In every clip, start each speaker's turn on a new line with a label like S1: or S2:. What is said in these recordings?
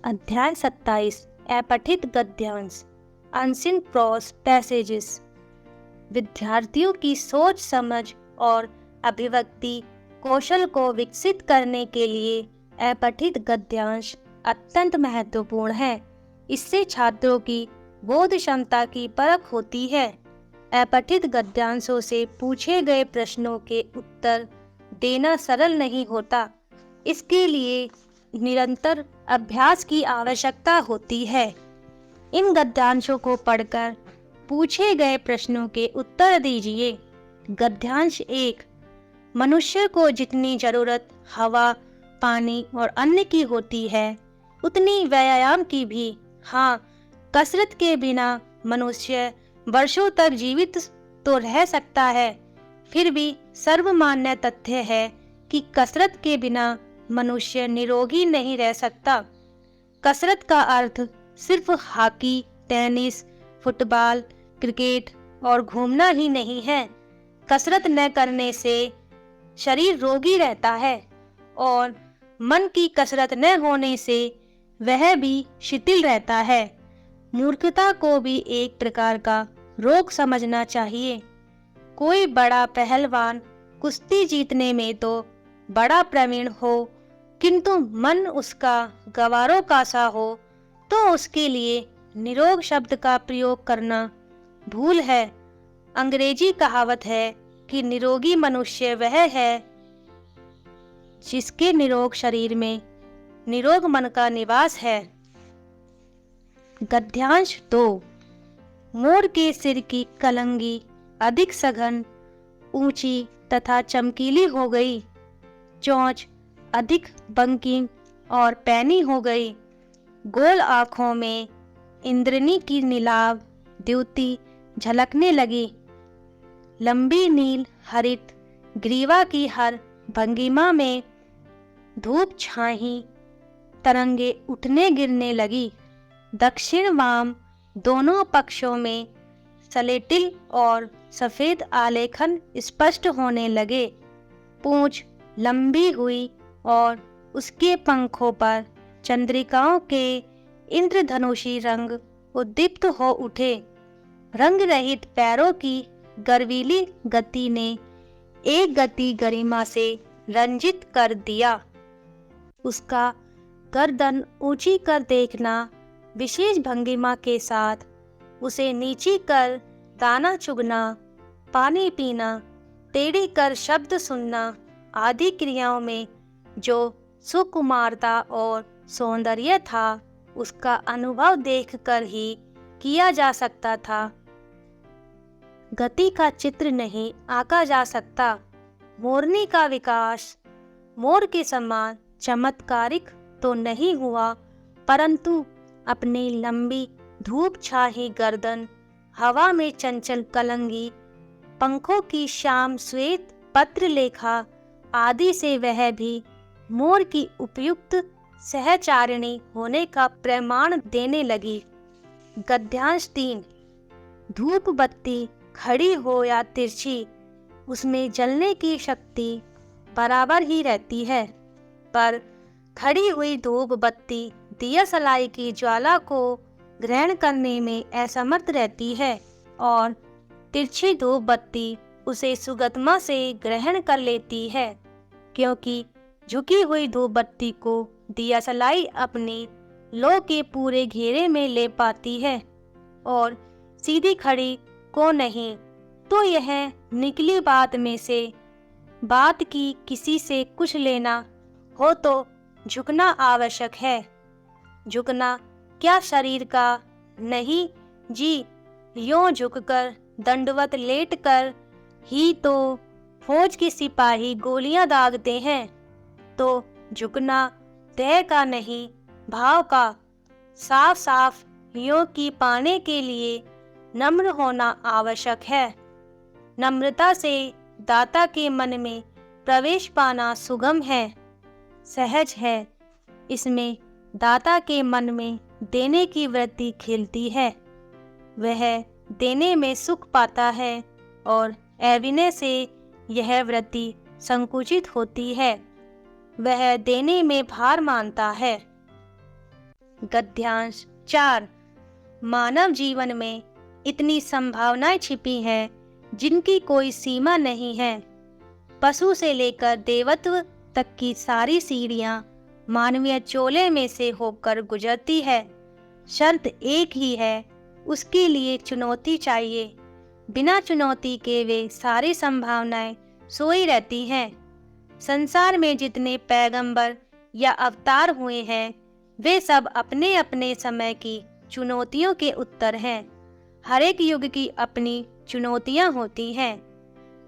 S1: अध्याय 27 अपठित गद्यांश unseen pros passages. विद्यार्थियों की सोच समझ और अभिव्यक्ति कौशल को विकसित करने के लिए अपठित गद्यांश अत्यंत महत्वपूर्ण है। इससे छात्रों की बोध क्षमता की परख होती है। अपठित गद्यांशों से पूछे गए प्रश्नों के उत्तर देना सरल नहीं होता। इसके लिए निरंतर अभ्यास की आवश्यकता होती है। इन गद्यांशों को पढ़कर पूछे गए प्रश्नों के उत्तर दीजिए। गद्यांश 1। मनुष्य को जितनी जरूरत हवा, पानी और अन्न की होती है, उतनी व्यायाम की भी। हाँ, कसरत के बिना मनुष्य वर्षों तक जीवित तो रह सकता है, फिर भी सर्वमान्य तथ्य है कि कसरत के बिना मनुष्य निरोगी नहीं रह सकता। कसरत का अर्थ सिर्फ हॉकी, टेनिस, फुटबॉल, क्रिकेट और घूमना ही नहीं है। कसरत न करने से शरीर रोगी रहता है और मन की कसरत न होने से वह भी शिथिल रहता है। मूर्खता को भी एक प्रकार का रोग समझना चाहिए। कोई बड़ा पहलवान कुश्ती जीतने में तो बड़ा प्रवीण हो, किंतु मन उसका गवारों का सा हो तो उसके लिए निरोग शब्द का प्रयोग करना भूल है। अंग्रेजी कहावत है कि निरोगी मनुष्य वह है जिसके निरोग शरीर में निरोग मन का निवास है। गद्यांश 2। मोर के सिर की कलंगी अधिक सघन, ऊंची तथा चमकीली हो गई। चोंच अधिक बंकिंग और पैनी हो गई। गोल आंखों में इंद्रनी की नीलाव द्युति झलकने लगी। लंबी नील हरित ग्रीवा की हर भंगिमा में धूप छाही तरंगे उठने गिरने लगी। दक्षिण वाम दोनों पक्षों में सलेटिल और सफेद आलेखन स्पष्ट होने लगे। पूंछ लंबी हुई और उसके पंखों पर चंद्रिकाओं के इंद्रधनुषी रंग उद्दीप्त हो उठे। रंग रहित पैरों की गर्वीली गति ने एक गति गरिमा से रंजित कर दिया। उसका गर्दन ऊंची कर देखना, विशेष भंगिमा के साथ उसे नीची कर दाना चुगना, पानी पीना, टेढ़ी कर शब्द सुनना आदि क्रियाओं में जो सुकुमारता और सौंदर्य था, उसका अनुभव देखकर ही किया जा सकता था। गति का चित्र नहीं आंका जा सकता। मोरनी का विकास मोर के समान चमत्कारिक तो नहीं हुआ, परंतु अपनी लंबी धूप छाही गर्दन, हवा में चंचल कलंगी, पंखों की श्याम श्वेत पत्र लेखा आदि से वह भी मोर की उपयुक्त सहचारिणी होने का प्रमाण देने लगी। गद्यांश 3। धूप बत्ती खड़ी हो या तिरछी, उसमें जलने की शक्ति बराबर ही रहती है, पर खड़ी हुई धूप बत्ती दिया सलाई की ज्वाला को ग्रहण करने में असमर्थ रहती है और तिरछी धूप बत्ती उसे सुगतमा से ग्रहण कर लेती है, क्योंकि झुकी हुई धूप बत्ती को दिया सलाई अपनी लो के पूरे घेरे में ले पाती है और सीधी खड़ी को नहीं। तो यह निकली बात में से बात की किसी से कुछ लेना हो तो झुकना आवश्यक है। झुकना क्या शरीर का नहीं जी, यों झुककर दंडवत लेटकर ही तो फौज के सिपाही गोलियां दागते हैं। तो झुकना देह का नहीं, भाव का। साफ साफ यों की पाने के लिए नम्र होना आवश्यक है। नम्रता से दाता के मन में प्रवेश पाना सुगम है, सहज है। इसमें दाता के मन में देने की वृत्ति खिलती है। वह देने में सुख पाता है और अविनय से यह वृत्ति संकुचित होती है। वह देने में भार मानता है। गद्यांश 4। मानव जीवन में इतनी संभावनाएं छिपी हैं जिनकी कोई सीमा नहीं है। पशु से लेकर देवत्व तक की सारी सीढ़ियां मानवीय चोले में से होकर गुजरती है। शर्त एक ही है, उसके लिए चुनौती चाहिए। बिना चुनौती के वे सारी संभावनाएं सोई रहती हैं। संसार में जितने पैगंबर या अवतार हुए हैं, वे सब अपने अपने समय की चुनौतियों के उत्तर हैं। हर एक युग की अपनी चुनौतियां होती हैं।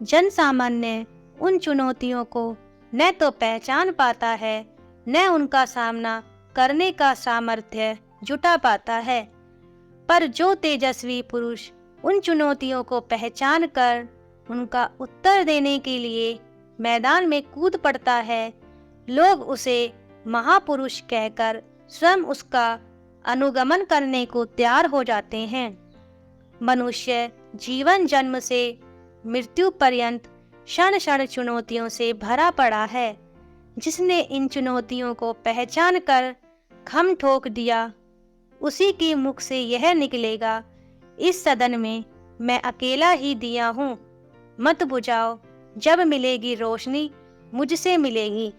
S1: जन सामान्य उन चुनौतियों को न तो पहचान पाता है, न उनका सामना करने का सामर्थ्य जुटा पाता है। पर जो तेजस्वी पुरुष उन चुनौतियों को पहचान कर उनका उत्तर देने के लिए मैदान में कूद पड़ता है, लोग उसे महापुरुष कहकर स्वयं उसका अनुगमन करने को तैयार हो जाते हैं। मनुष्य जीवन जन्म से मृत्यु पर्यंत क्षण क्षण चुनौतियों से भरा पड़ा है। जिसने इन चुनौतियों को पहचान कर खम ठोक दिया, उसी के मुख से यह निकलेगा, इस सदन में मैं अकेला ही दिया हूँ। मत बुझाओ, जब मिलेगी रोशनी मुझसे मिलेगी।